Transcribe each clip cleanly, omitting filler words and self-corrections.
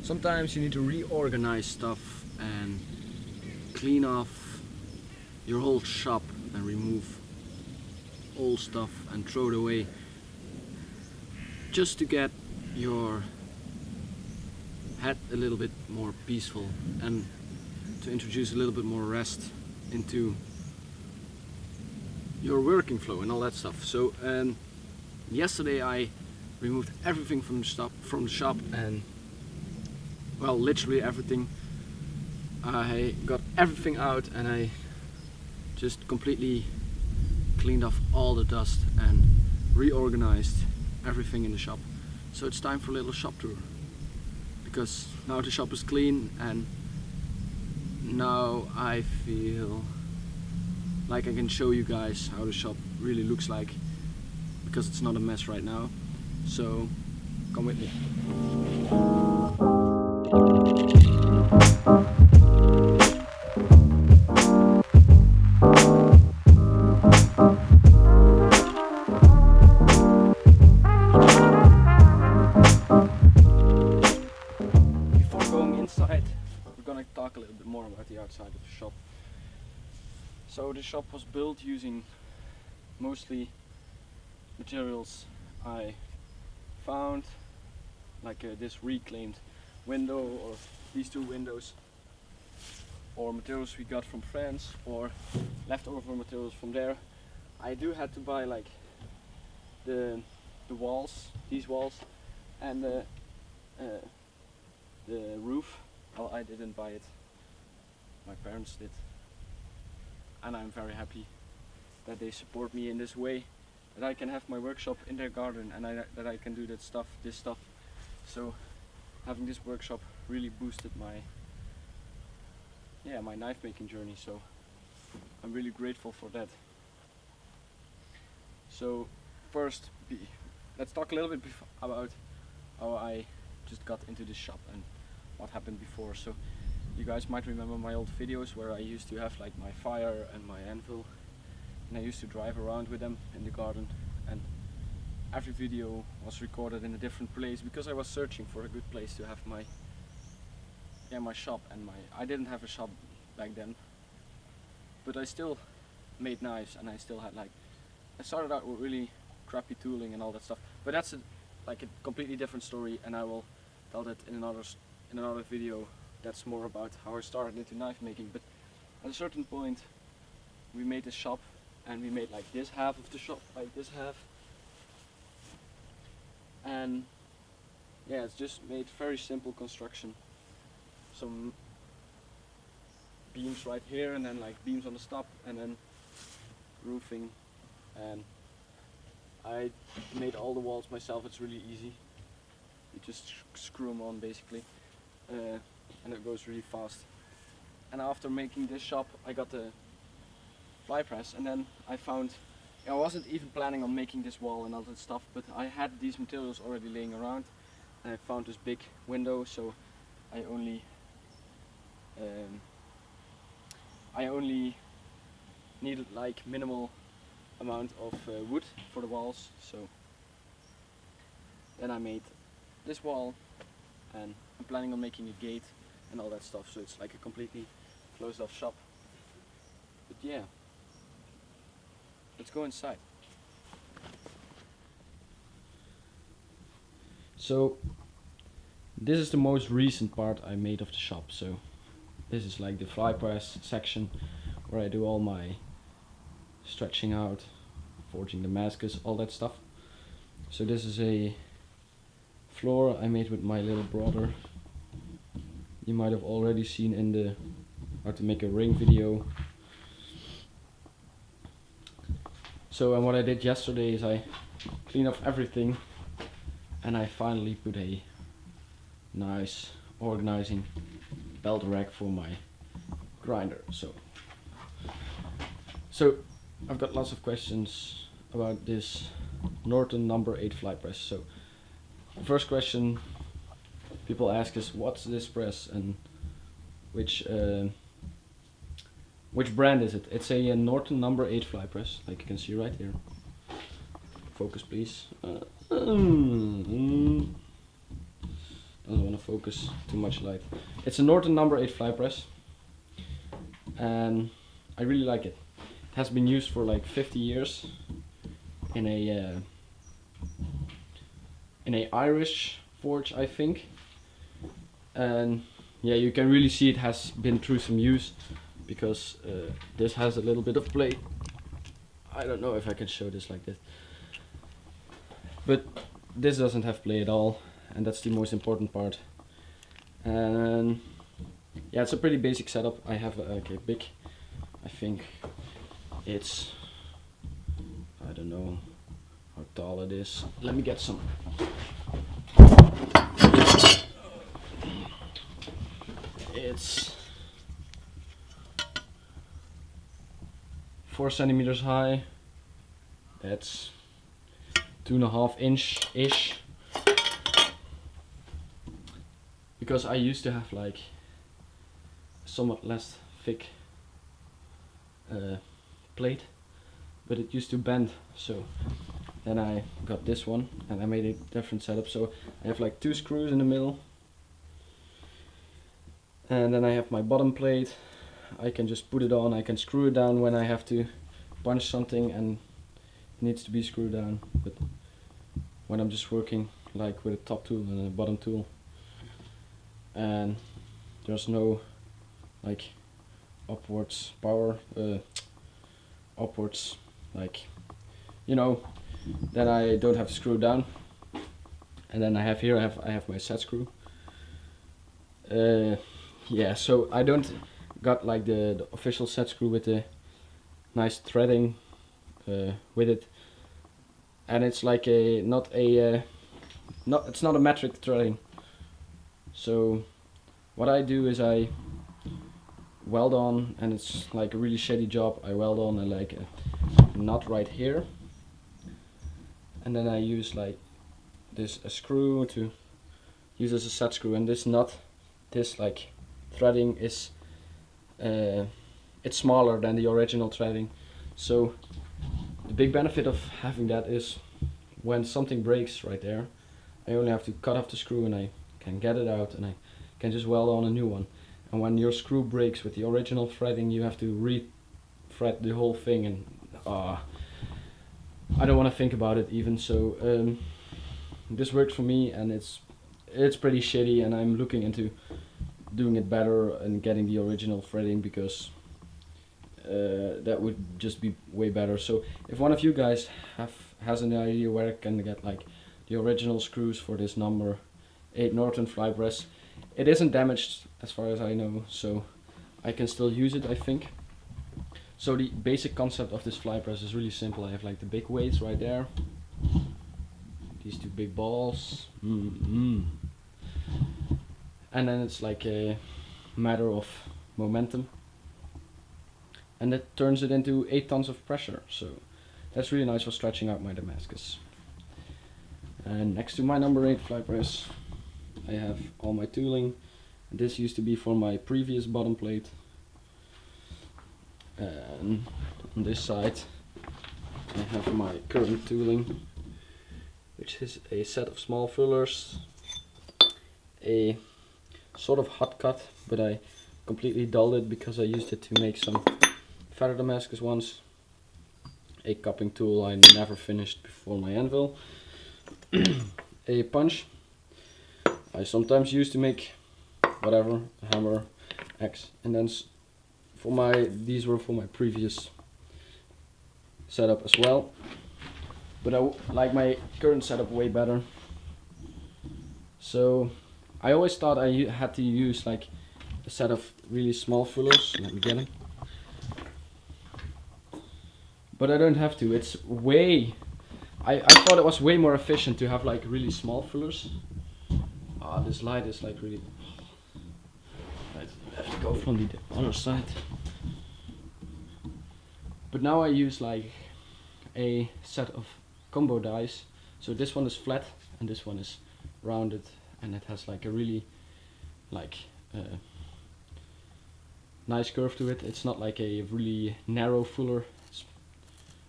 Sometimes you need to reorganize stuff and clean off your whole shop and remove old stuff and throw it away, just to get your head a little bit more peaceful and to introduce a little bit more rest into your working flow and all that stuff. So yesterday I removed everything from the shop, and well, literally everything. I got everything out and I just completely cleaned off all the dust and reorganized everything in the shop. So it's time for a little shop tour, because now the shop is clean and now I feel like I can show you guys how the shop really looks like, because it's not a mess right now. So come with me. Before going inside, we're gonna talk a little bit more about the outside of the shop. So the shop was built using mostly materials I found, like this reclaimed window, or these two windows, or materials we got from France, or leftover materials from there. I do had to buy like the walls, these walls, and the roof. Well, I didn't buy it, my parents did, and I'm very happy that they support me in this way, that I can have my workshop in their garden and that I can do this stuff. So having this workshop really boosted my knife making journey, so I'm really grateful for that. So first, let's talk a little bit about how I just got into this shop and what happened before. So you guys might remember my old videos where I used to have like my fire and my anvil, and I used to drive around with them in the garden, and every video was recorded in a different place because I was searching for a good place to have my shop. And I didn't have a shop back then, but I still made knives, and I still had I started out with really crappy tooling and all that stuff, but that's a completely different story, and I will tell that in another video. That's more about how I started into knife making. But at a certain point we made a shop, and we made like this half of the shop, like this half, and yeah, it's just made very simple construction. Some beams right here, and then like beams on the top, and then roofing, and I made all the walls myself. It's really easy, you just screw them on basically, and it goes really fast. And after making this shop, I got the fly press, and then I found, I wasn't even planning on making this wall and all that stuff, but I had these materials already laying around, and I found this big window, so I only needed like minimal amount of wood for the walls. So then I made this wall, and I'm planning on making a gate and all that stuff, so it's like a completely closed off shop. But yeah, let's go inside. So this is the most recent part I made of the shop. So this is like the fly press section where I do all my stretching out, forging damascus, all that stuff. So this is a floor I made with my little brother. You might have already seen in the how to make a ring video. So and what I did yesterday is I cleaned up everything, and I finally put a nice organizing belt rack for my grinder. So I've got lots of questions about this Norton number 8 fly press. So the first question people ask is, what's this press and which brand is it? It's a Norton number 8 fly press, like you can see right here. Focus please. Doesn't want to focus too much light. It's a Norton number 8 fly press, and I really like it. It has been used for like 50 years in a Irish forge, I think. And yeah, you can really see it has been through some use, because this has a little bit of play. I don't know if I can show this like this, but this doesn't have play at all, and that's the most important part. And yeah, it's a pretty basic setup. I have like a big, I think it's, I don't know how tall it is. Let me get some. It's 4 centimeters high. That's 2.5 inch-ish. Because I used to have like somewhat less thick plate, but it used to bend, so then I got this one and I made a different setup. So I have like 2 screws in the middle, and then I have my bottom plate. I can just put it on, I can screw it down when I have to punch something and it needs to be screwed down, but when I'm just working like with a top tool and a bottom tool, and there's no like upwards power, upwards, like, you know, then I don't have to screw down. And then I have here, I have my set screw. Yeah, so I don't got like the official set screw with the nice threading with it, and it's like a it's not a metric threading. So what I do is I weld on, and it's like a really shitty job. I weld on like a nut right here, and then I use like a screw to use as a set screw, and this nut, this like threading is it's smaller than the original threading. So the big benefit of having that is when something breaks right there, I only have to cut off the screw and I can get it out, and I can just weld on a new one. And when your screw breaks with the original threading, you have to re-thread the whole thing, and I don't want to think about it even. So this works for me, and it's pretty shitty, and I'm looking into doing it better and getting the original threading, because that would just be way better. So if one of you guys has an idea where I can get like the original screws for this number 8 Norton fly press, it isn't damaged as far as I know, so I can still use it, I think. So the basic concept of this fly press is really simple. I have like the big weights right there, these 2 big balls, and then it's like a matter of momentum, and that turns it into 8 tons of pressure. So that's really nice for stretching out my Damascus. And next to my number 8 fly press, I have all my tooling. This used to be for my previous bottom plate. And on this side I have my current tooling, which is a set of small fillers, a sort of hot cut, but I completely dulled it because I used it to make some feather Damascus once, a cupping tool I never finished before my anvil, a punch I sometimes use to make whatever, a hammer, axe, and then these were for my previous setup as well, but I like my current setup way better. So I always thought I had to use like a set of really small fillers. Let me get them. But I don't have to. It's way, I thought it was way more efficient to have like really small fillers. This light is like really, I have to go from the other side. But now I use like a set of combo dies. So this one is flat and this one is rounded, and it has like a really like nice curve to it. It's not like a really narrow fuller, it's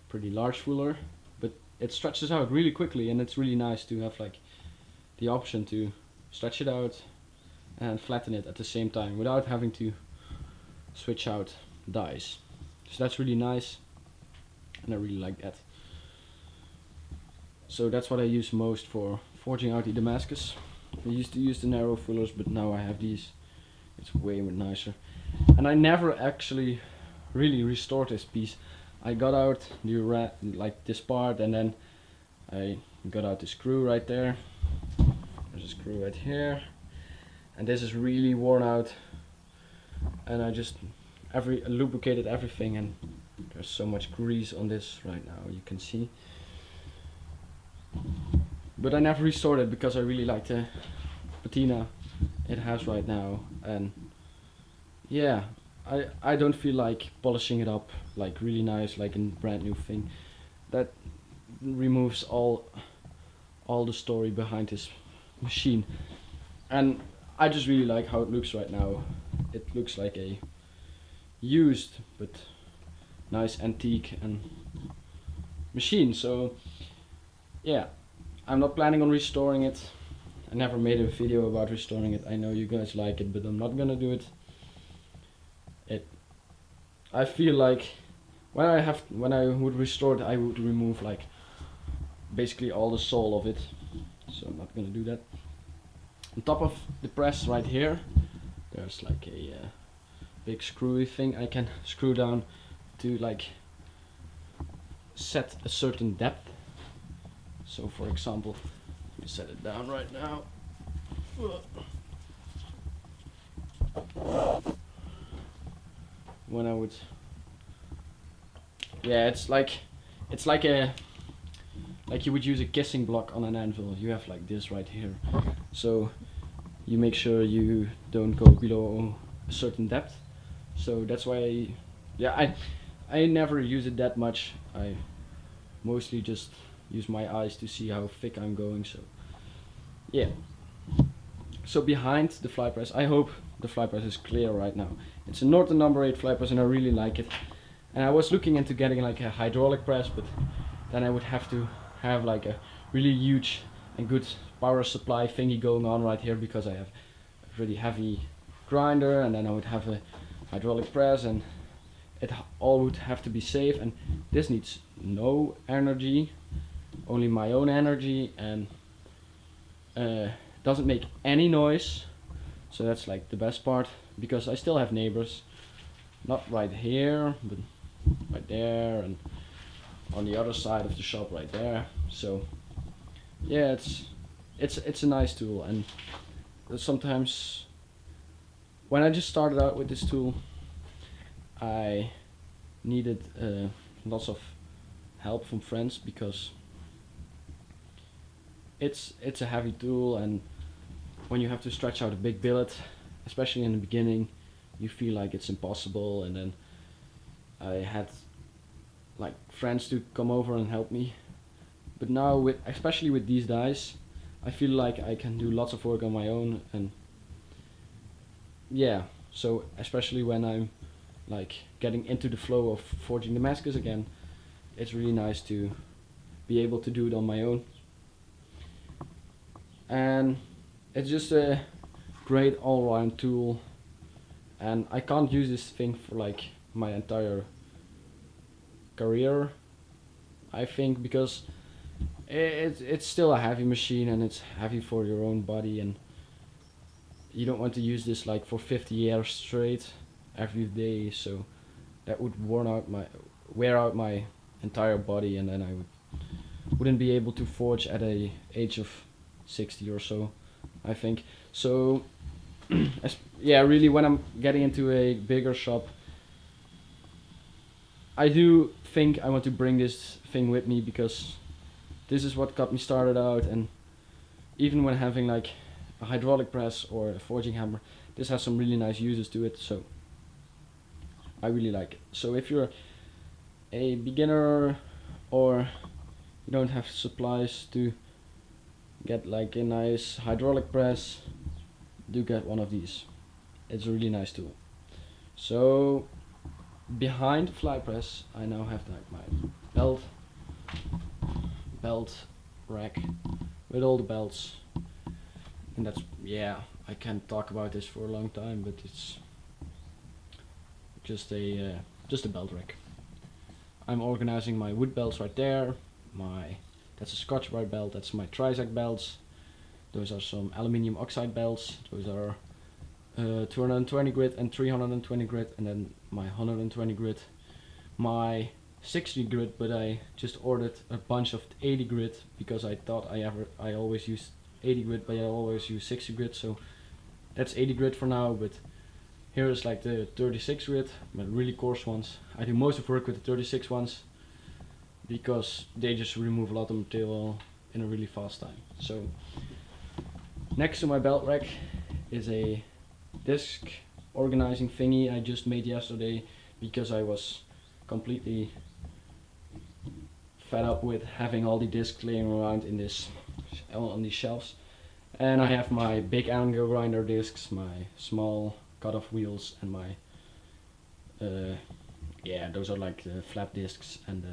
pretty large fuller, but it stretches out really quickly, and it's really nice to have like the option to stretch it out and flatten it at the same time without having to switch out dies. So that's really nice, and I really like that. So that's what I use most for forging out the Damascus. I used to use the narrow fillers, but now I have these. It's way more nicer. And I never actually really restored this piece. I got out the like this part, and then I got out the screw right there. There's a screw right here, and this is really worn out. And I just lubricated everything, and there's so much grease on this right now, you can see. But I never restored it because I really like the patina it has right now, and yeah, I don't feel like polishing it up like really nice, like a brand new thing. That removes all the story behind this machine, and I just really like how it looks right now. It looks like a used but nice antique and machine. So yeah, I'm not planning on restoring it. I never made a video about restoring it. I know you guys like it, but I'm not gonna do it. I feel like when I would restore it, I would remove like basically all the soul of it. So I'm not gonna do that. On top of the press right here, there's like a big screwy thing I can screw down to like set a certain depth. So for example, let me set it down right now. When I would, yeah, it's like you would use a kissing block on an anvil. You have like this right here, so you make sure you don't go below a certain depth. So that's why I never use it that much. I mostly just use my eyes to see how thick I'm going. So yeah. So behind the fly press, I hope the fly press is clear right now. It's a Norton number 8 fly press, and I really like it. And I was looking into getting like a hydraulic press, but then I would have to have like a really huge and good power supply thingy going on right here, because I have a really heavy grinder, and then I would have a hydraulic press, and it all would have to be safe. And this needs no energy, only my own energy, and doesn't make any noise. So that's like the best part, because I still have neighbors, not right here, but right there and on the other side of the shop right there. So yeah, it's a nice tool. And sometimes when I just started out with this tool, I needed lots of help from friends, because it's a heavy tool, and when you have to stretch out a big billet, especially in the beginning, you feel like it's impossible. And then I had like friends to come over and help me. But now, especially with these dies, I feel like I can do lots of work on my own. And yeah, so especially when I'm like getting into the flow of forging Damascus again, it's really nice to be able to do it on my own. And it's just a great all-round tool, and I can't use this thing for like my entire career, I think, because it's still a heavy machine, and it's heavy for your own body, and you don't want to use this like for 50 years straight every day. So that would wear out my entire body, and then I wouldn't be able to forge at a age of 60 or so, I think. So yeah, really, when I'm getting into a bigger shop, I do think I want to bring this thing with me, because this is what got me started out. And even when having like a hydraulic press or a forging hammer, this has some really nice uses to it, so I really like it. So if you're a beginner, or you don't have supplies to get like a nice hydraulic press, do get one of these. It's a really nice tool. So behind the fly press, I now have like my belt rack with all the belts. And that's, yeah, I can't talk about this for a long time, but it's just a belt rack. I'm organizing my wood belts right there. That's a Scotch-Brite belt, that's my Trizac belts. Those are some aluminium oxide belts. Those are 220 grit and 320 grit, and then my 120 grit. My 60 grit, but I just ordered a bunch of 80 grit because I thought I always use 80 grit, but I always use 60 grit, so that's 80 grit for now. But here is like the 36 grit, but really coarse ones. I do most of work with the 36 ones because they just remove a lot of material in a really fast time. So next to my belt rack is a disc organizing thingy I just made yesterday because I was completely fed up with having all the discs laying around in this on these shelves. And I have my big angle grinder discs, my small cut-off wheels, and my yeah, those are like the flat discs, and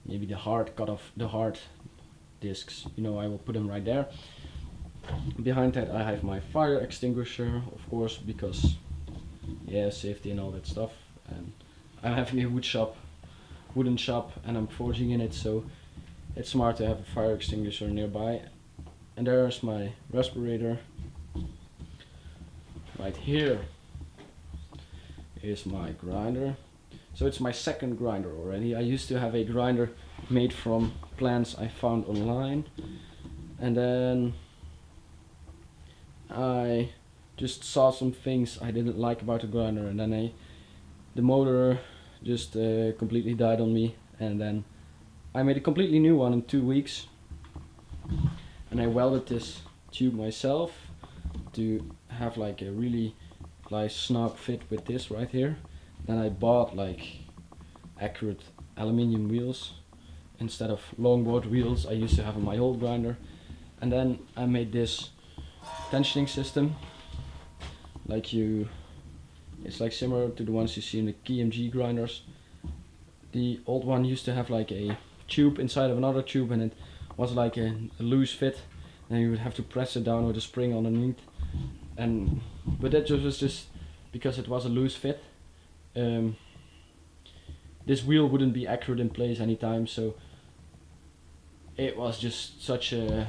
maybe the hard discs. You know, I will put them right there. Behind that I have my fire extinguisher, of course, because yeah, safety and all that stuff. And I'm having a wooden shop, and I'm forging in it, so it's smart to have a fire extinguisher nearby. And there's my respirator. Right here is my grinder. So it's my second grinder already. I used to have a grinder made from plants I found online, and then I just saw some things I didn't like about the grinder, and then the motor just completely died on me, and then I made a completely new one in 2 weeks, and I welded this tube myself to have like a really nice snug fit with this right here. Then I bought like accurate aluminium wheels instead of longboard wheels I used to have on my old grinder, and then I made this tensioning system. It's like similar to the ones you see in the KMG grinders. The old one used to have like a tube inside of another tube, and it was like a loose fit, and you would have to press it down with a spring underneath. But that was just because it was a loose fit. This wheel wouldn't be accurate in place anytime, so it was just such a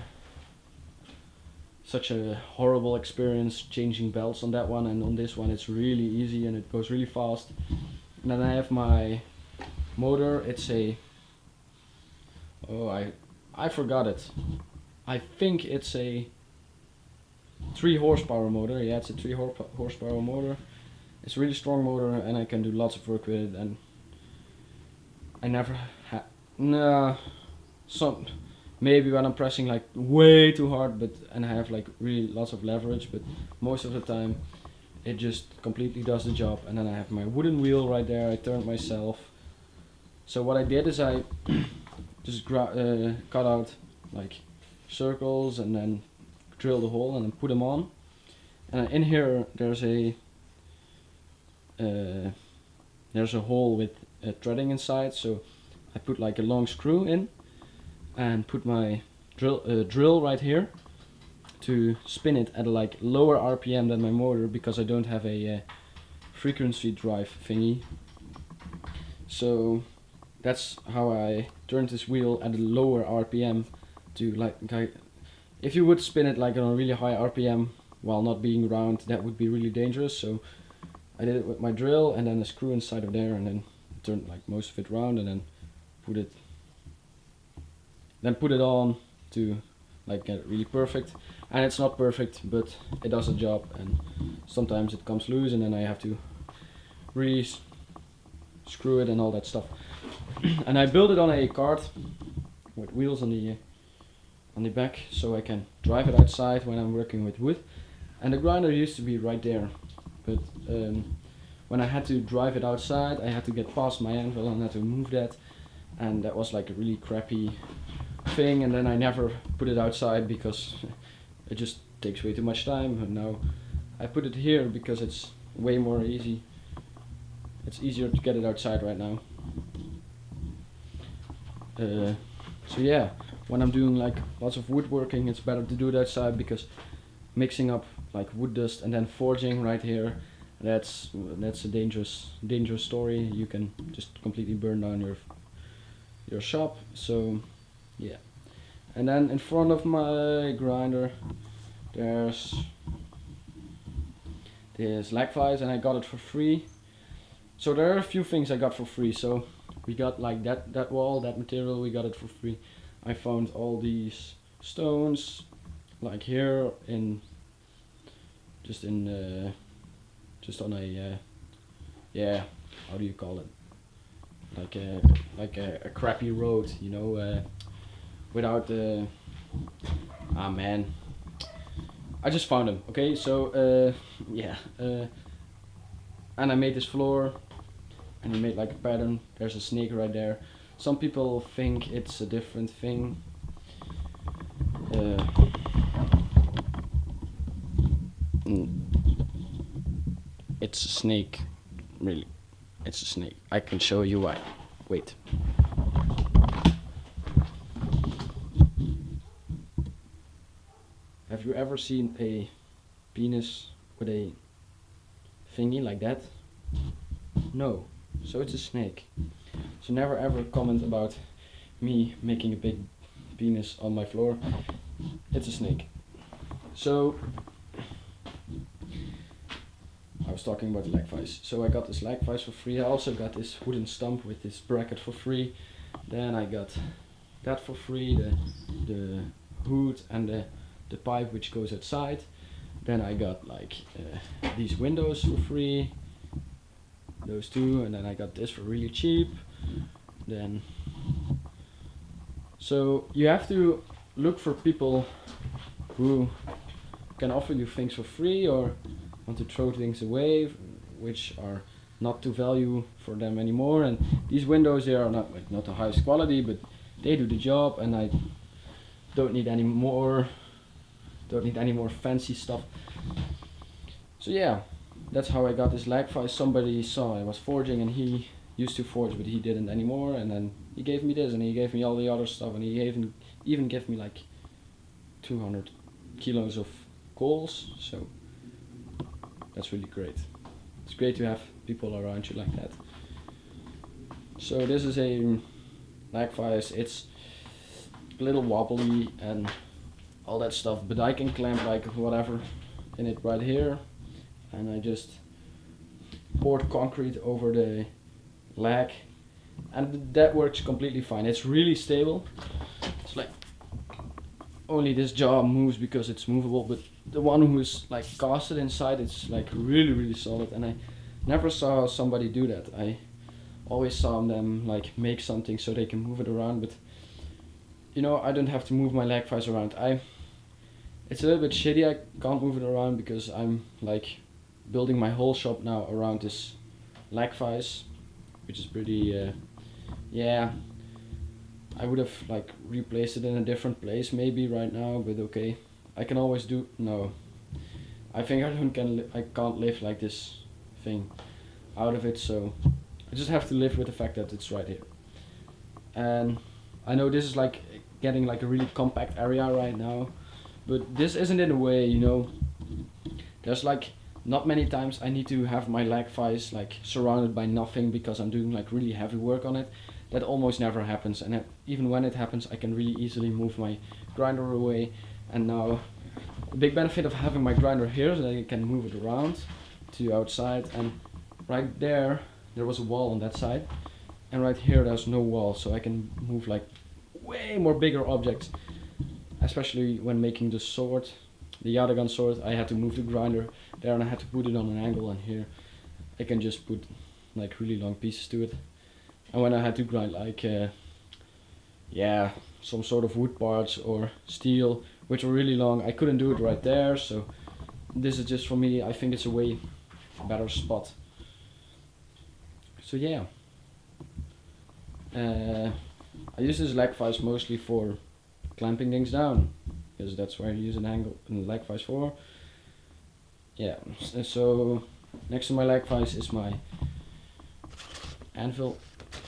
horrible experience changing belts on that one. And on this one it's really easy and it goes really fast. And then I have my motor. It's a I forgot it. I think it's a 3 horsepower motor. Yeah, it's a 3 horsepower motor. It's a really strong motor, and I can do lots of work with it. And I never had maybe when I'm pressing like way too hard, and I have like really lots of leverage, but most of the time it just completely does the job. And then I have my wooden wheel right there. I turned myself. So what I did is I just cut out like circles and then drill the hole and then put them on. And in here there's a hole with threading inside, so I put like a long screw in and put my drill right here to spin it at a like lower RPM than my motor, because I don't have a frequency drive thingy. So that's how I turned this wheel at a lower RPM to like if you would spin it like on a really high RPM while not being round, that would be really dangerous. So I did it with my drill and then a screw inside of there, and then turned like most of it round, and then put it on to like get it really perfect. And it's not perfect, but it does a job, and sometimes it comes loose and then I have to screw it and all that stuff. And I built it on a cart with wheels on the back, so I can drive it outside when I'm working with wood. And the grinder used to be right there, but when I had to drive it outside, I had to get past my anvil and had to move that, and that was like a really crappy thing. And then I never put it outside because it just takes way too much time. And now I put it here because it's way more easy. It's easier to get it outside right now. So yeah, when I'm doing like lots of woodworking, it's better to do it outside, because mixing up like wood dust and then forging right here, that's a dangerous story. You can just completely burn down your shop. So yeah. And then in front of my grinder there's this lag vise, and I got it for free. So there are a few things I got for free. So we got like that wall, that material, we got it for free. I found all these stones like here just on a yeah, how do you call it, like a crappy road, you know, without ah man, I just found them. Okay, so yeah, and I made this floor, and I made like a pattern. There's a snake right there. Some people think it's a different thing. It's a snake, really. It's a snake. I can show you why. Wait. Have you ever seen a penis with a thingy like that? No. So it's a snake. So never ever comment about me making a big penis on my floor. It's a snake. So I was talking about the lag vise. So I got this lag vise for free. I also got this wooden stump with this bracket for free. Then I got that for free, the hood and the pipe which goes outside. Then I got like these windows for free, those two, and then I got this for really cheap. Then so you have to look for people who can offer you things for free, or want to throw things away which are not to value for them anymore. And these windows, they are not the highest quality, but they do the job, and I don't need any more fancy stuff. So yeah, that's how I got this lag vise. Somebody saw I was forging, and he used to forge, but he didn't anymore, and then he gave me this, and he gave me all the other stuff, and he even gave me like 200 kilos of coals. So that's really great. It's great to have people around you like that. So this is a lag vise. It's a little wobbly and all that stuff, but I can clamp like whatever in it right here, and I just poured concrete over the lag, and that works completely fine. It's really stable. It's like only this jaw moves because it's movable, but the one who's like casted inside, it's like really solid, and I never saw somebody do that. I always saw them like make something so they can move it around, but you know, I don't have to move my lag vise around. It's a little bit shitty, I can't move it around because I'm like building my whole shop now around this lag vise, which is pretty yeah, I would have like replaced it in a different place maybe right now, but okay, I can always do. No, I think I can't live like this thing out of it, so I just have to live with the fact that it's right here. And I know this is like getting like a really compact area right now, but this isn't in a way, you know. There's like not many times I need to have my lag vise like surrounded by nothing because I'm doing like really heavy work on it. That almost never happens, and even when it happens, I can really easily move my grinder away. And now the big benefit of having my grinder here is that I can move it around to outside, and right there was a wall on that side, and right here there's no wall, so I can move like way more bigger objects. Especially when making the sword, the Yadagan sword, I had to move the grinder there, and I had to put it on an angle, and here I can just put like really long pieces to it. And when I had to grind like yeah, some sort of wood parts or steel which were really long, I couldn't do it right there, so this is just for me. I think it's a way better spot. So yeah, I use this lag vise mostly for clamping things down, because that's where I use an angle and lag vise for. Yeah, so next to my lag vise is my Anvil.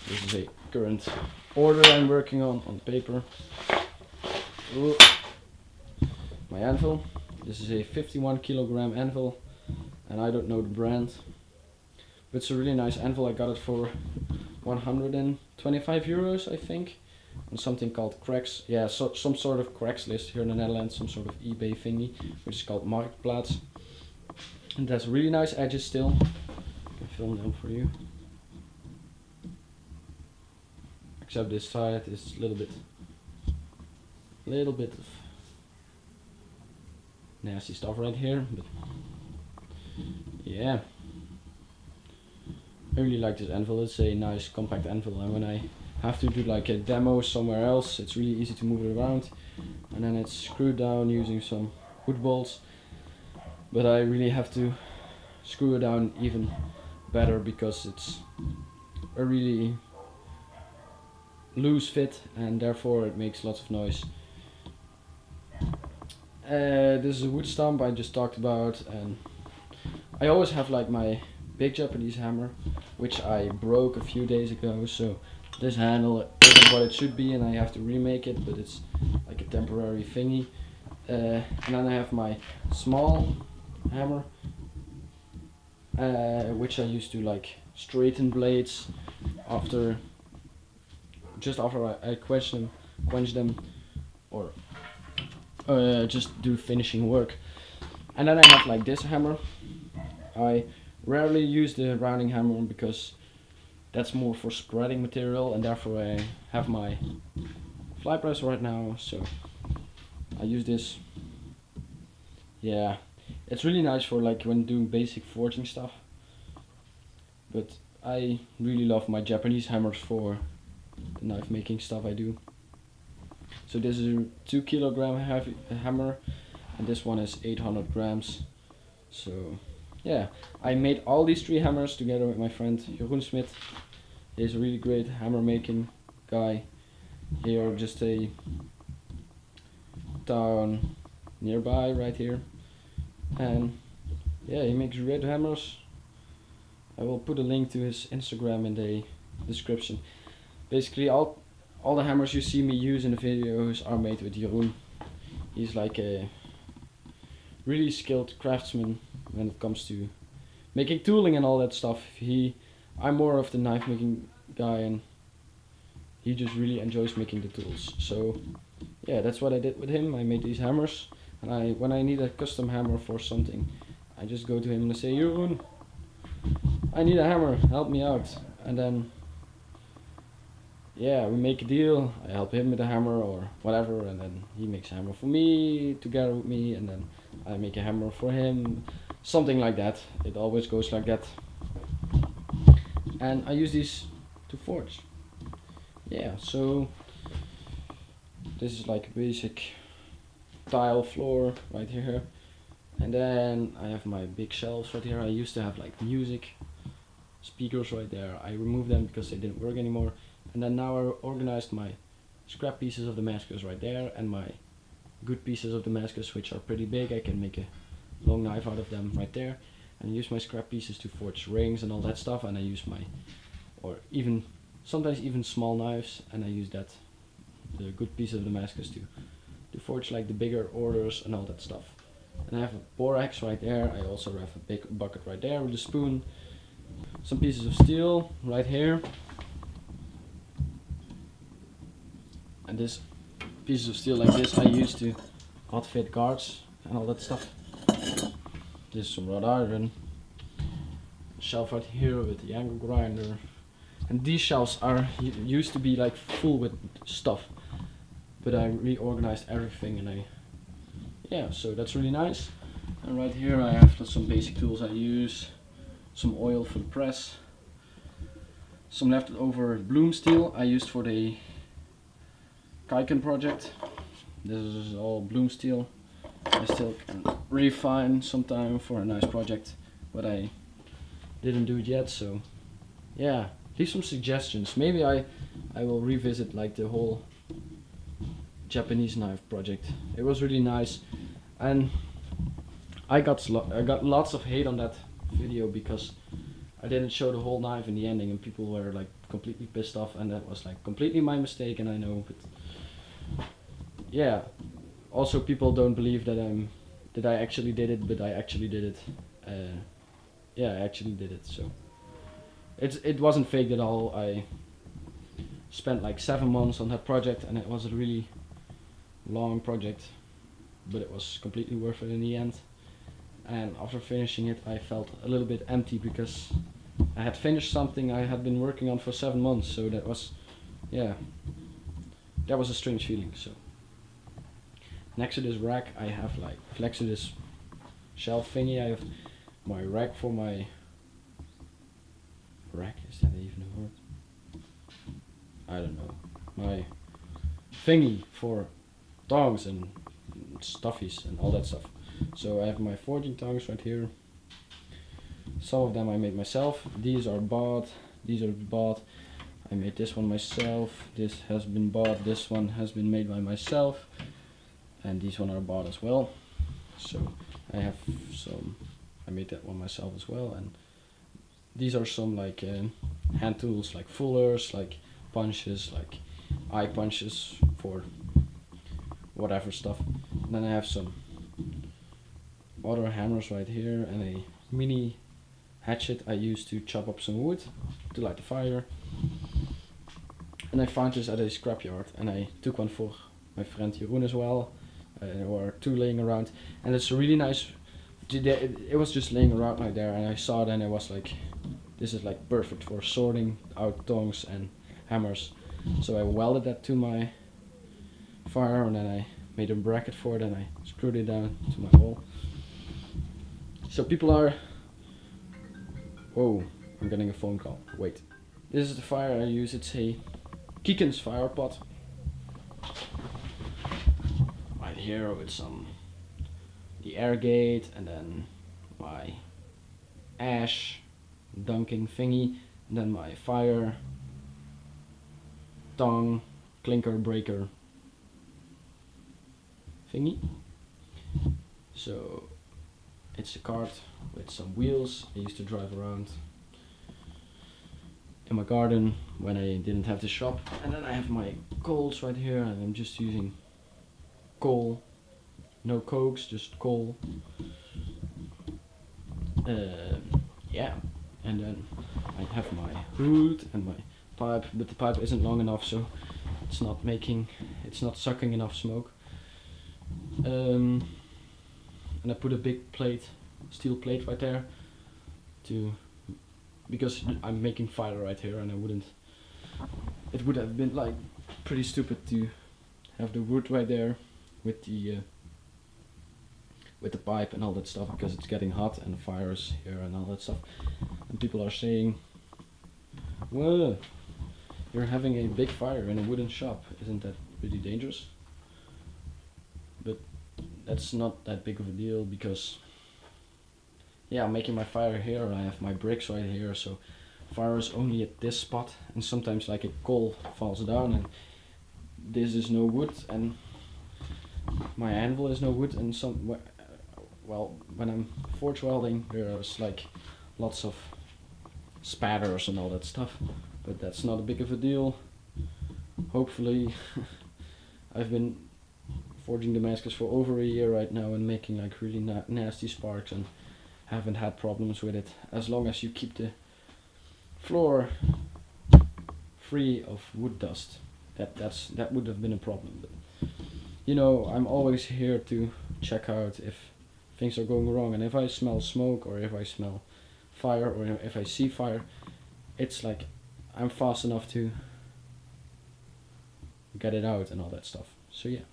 This is a current order I'm working on paper. Ooh. My anvil. This is a 51 kilogram anvil, and I don't know the brand, but it's a really nice anvil. I got it for 125 euros, I think, on something called Cracks. Yeah, so some sort of Craigslist here in the Netherlands, some sort of eBay thingy, which is called Marktplaats. And it has really nice edges still. I can film them for you. Except this side is a little bit of nasty stuff right here, but yeah, I really like this anvil. It's a nice compact anvil, and when I have to do like a demo somewhere else, it's really easy to move it around, and then it's screwed down using some wood bolts, but I really have to screw it down even better because it's a really loose fit and therefore it makes lots of noise. This is a wood stump I just talked about, and I always have like my big Japanese hammer, which I broke a few days ago, so this handle isn't what it should be and I have to remake it, but it's like a temporary thingy. And then I have my small hammer, which I used to like straighten blades just after I quench them, or just do finishing work. And then I have like this hammer. I rarely use the rounding hammer because that's more for spreading material, and therefore I have my fly press right now, so I use this. Yeah, it's really nice for like when doing basic forging stuff, but I really love my Japanese hammers for the knife making stuff I do. So this is a 2 kilogram heavy hammer, and this one is 800 grams. So yeah, I made all these 3 hammers together with my friend Jeroen Smit. He's a really great hammer making guy here, just a town nearby right here. And yeah, he makes great hammers. I will put a link to his Instagram in the description. Basically all the hammers you see me use in the videos are made with Jeroen. He's like a really skilled craftsman when it comes to making tooling and all that stuff. I'm more of the knife making guy, and he just really enjoys making the tools. So yeah, that's what I did with him. I made these hammers, and when I need a custom hammer for something, I just go to him and I say, Jeroen, I need a hammer, help me out. And then yeah, we make a deal. I help him with a hammer or whatever, and then he makes a hammer for me together with me, and then I make a hammer for him, something like that. It always goes like that. And I use these to forge. Yeah, so this is like a basic tile floor right here, and then I have my big shelves right here. I used to have like music speakers right there. I removed them because they didn't work anymore. And then now I organized my scrap pieces of Damascus right there, and my good pieces of Damascus, which are pretty big. I can make a long knife out of them right there. And I use my scrap pieces to forge rings and all that stuff. And I use sometimes even small knives, and I use the good piece of Damascus to forge like the bigger orders and all that stuff. And I have a borax right there. I also have a big bucket right there with a spoon. Some pieces of steel right here. And this pieces of steel like this I use to outfit guards and all that stuff. This is some wrought iron. A shelf right here with the angle grinder. And these shelves used to be like full with stuff, but I reorganized everything, and so that's really nice. And right here I have some basic tools I use. Some oil for the press. Some leftover bloom steel I used for the Kaiken project. This is all bloom steel. I still can refine sometime for a nice project, but I didn't do it yet, so yeah, leave some suggestions. Maybe I will revisit like the whole Japanese knife project. It was really nice, and I got lots of hate on that video because I didn't show the whole knife in the ending, and people were like completely pissed off, and that was like completely my mistake, and I know, but yeah, also people don't believe that I actually did it, but I actually did it. Yeah, I actually did it. So it wasn't fake at all. I spent like 7 months on that project, and it was a really long project, but it was completely worth it in the end. And after finishing it, I felt a little bit empty because I had finished something I had been working on for 7 months. So that was, yeah, that was a strange feeling. So next to this rack, I have like next to this shelf thingy, I have my rack for my rack. Is that even a word? I don't know. My thingy for tongs and stuffies and all that stuff. So I have my foraging tongs right here. Some of them I made myself. These are bought. These are bought. I made this one myself. This has been bought. This one has been made by myself. And these one are bought as well. So I have some. I made that one myself as well. And these are some like hand tools, like fullers, like punches, like eye punches for whatever stuff. And then I have some other hammers right here and a mini hatchet I use to chop up some wood to light the fire. And I found this at a scrapyard, and I took one for my friend Jeroen as well. There were two laying around, and it's a really nice. It was just laying around like there, and I saw it, and I was like, this is like perfect for sorting out tongs and hammers. So I welded that to my fire, and then I made a bracket for it, and I screwed it down to my wall. So people are. Whoa, I'm getting a phone call. Wait. This is the fire I use. It's a Kieken's fire pot. Right here with the air gate, and then my ash dunking thingy, and then my fire tong clinker breaker thingy. So it's a cart with some wheels I used to drive around in my garden when I didn't have the shop. And then I have my coals right here, and I'm just using coal, no cokes, just coal. Yeah, and then I have my hood and my pipe, but the pipe isn't long enough, so it's not sucking enough smoke. And I put a big steel plate right there because I'm making fire right here, and it would have been like pretty stupid to have the wood right there with the pipe and all that stuff, because it's getting hot and the fire is here and all that stuff. And people are saying, well, you're having a big fire in a wooden shop, isn't that pretty dangerous? But that's not that big of a deal, because yeah, I'm making my fire here, and I have my bricks right here, so fire is only at this spot, and sometimes like a coal falls down, and this is no wood, and my anvil is no wood, and well, when I'm forge welding, there's like lots of spatters and all that stuff, but that's not a big of a deal. Hopefully, I've been forging Damascus for over a year right now and making like really nasty sparks, and haven't had problems with it, as long as you keep the floor free of wood dust. That would have been a problem, but you know, I'm always here to check out if things are going wrong, and if I smell smoke, or if I smell fire, or if I see fire, it's like I'm fast enough to get it out and all that stuff. So yeah,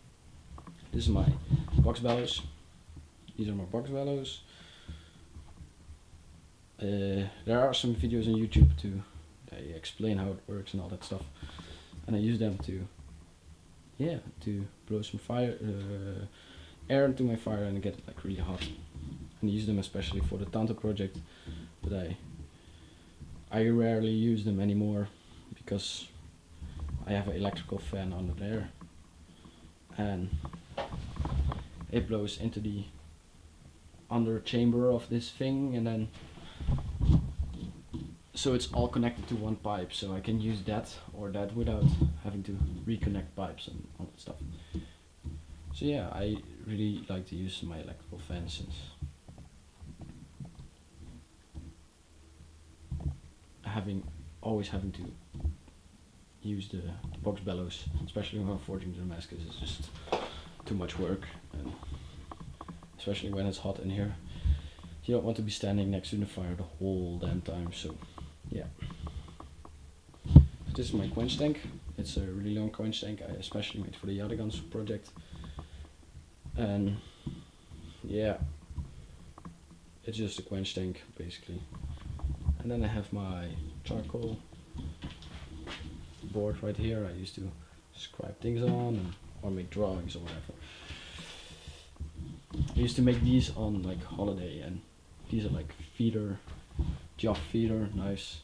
this is my box bellows. These are my box bellows. There are some videos on YouTube they explain how it works and all that stuff, and I use them to blow some air into my fire and get it like really hot. And I use them especially for the Tanto project, but I rarely use them anymore because I have an electrical fan under there, and it blows into the under chamber of this thing, and then so it's all connected to one pipe, so I can use that or that without having to reconnect pipes and all that stuff. So yeah, I really like to use my electrical fan since always having to use the box bellows, especially when I'm forging the damascus, is just too much work, and especially when it's hot in here. You don't want to be standing next to the fire the whole damn time, so yeah. So this is my quench tank. It's a really long quench tank I especially made for the Yadagans project. And yeah, it's just a quench tank basically. And then I have my charcoal board right here. I used to scribe things on or make drawings or whatever. I used to make these on like holiday, and these are like job feeder knives,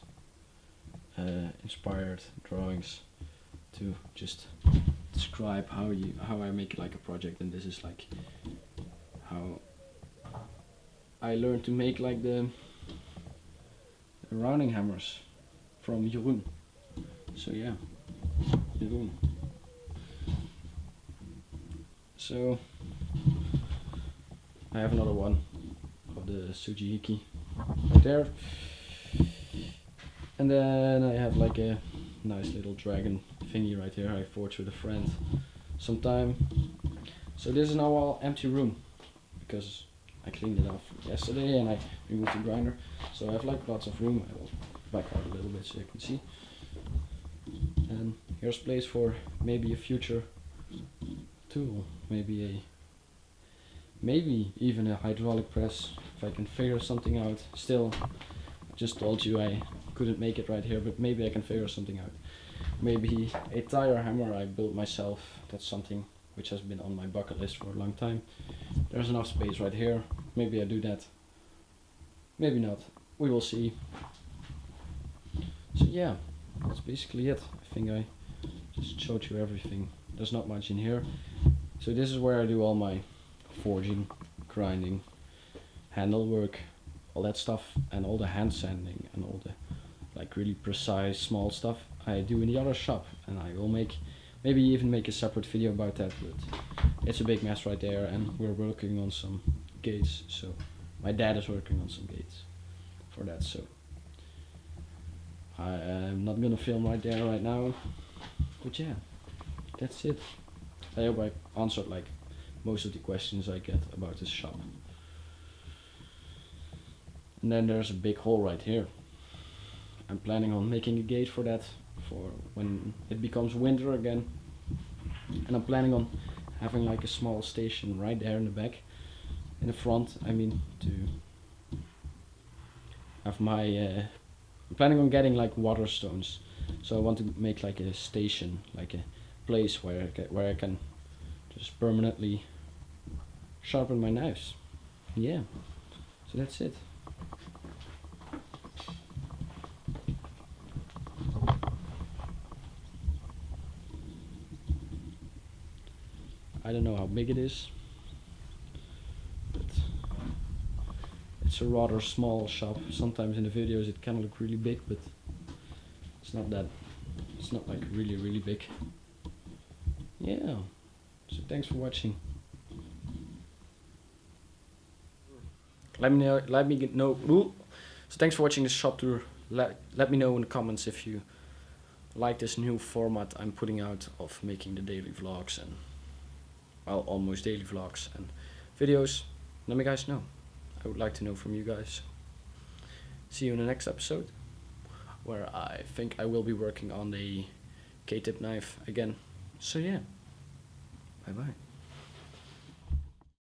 inspired drawings to just describe how I make like a project. And this is like how I learned to make like the rounding hammers from Jeroen. So yeah, Jeroen. So I have another one of the Sujihiki right there. And then I have like a nice little dragon thingy right here I forged with a friend sometime. So this is now all empty room because I cleaned it off yesterday and I removed the grinder. So I have like lots of room. I will back out a little bit so you can see. And here's place for maybe a future tool, maybe even a hydraulic press if I can figure something out. Still, I just told you I couldn't make it right here, but maybe I can figure something out. Maybe a tire hammer I built myself. That's something which has been on my bucket list for a long time. There's enough space right here. Maybe I do that. Maybe not. We will see. So yeah, that's basically it. I think I just showed you everything. There's not much in here. So this is where I do all my forging, grinding, handle work, all that stuff, and all the hand sanding and all the like really precise small stuff I do in the other shop. And I will maybe even make a separate video about that, but it's a big mess right there, and we're working on some gates. So my dad is working on some gates for that, so I am not gonna film right there right now. But yeah, that's it. I hope I answered like most of the questions I get about this shop. And then there's a big hole right here. I'm planning on making a gate for that for when it becomes winter again. And I'm planning on having like a small station right there in the back. In the front, I mean, to have my I'm planning on getting like water stones. So I want to make like a station, like a place where I can just permanently sharpen my knives. Yeah, so that's it. I don't know how big it is, but it's a rather small shop. Sometimes in the videos it can look really big, but it's not like really big. Yeah, so thanks for watching. Let me know. So thanks for watching this shop tour. Let me know in the comments if you like this new format I'm putting out of making the daily vlogs and, well, almost daily vlogs and videos. Let me guys know. I would like to know from you guys. See you in the next episode, where I think I will be working on the K-tip knife again. So yeah, bye bye.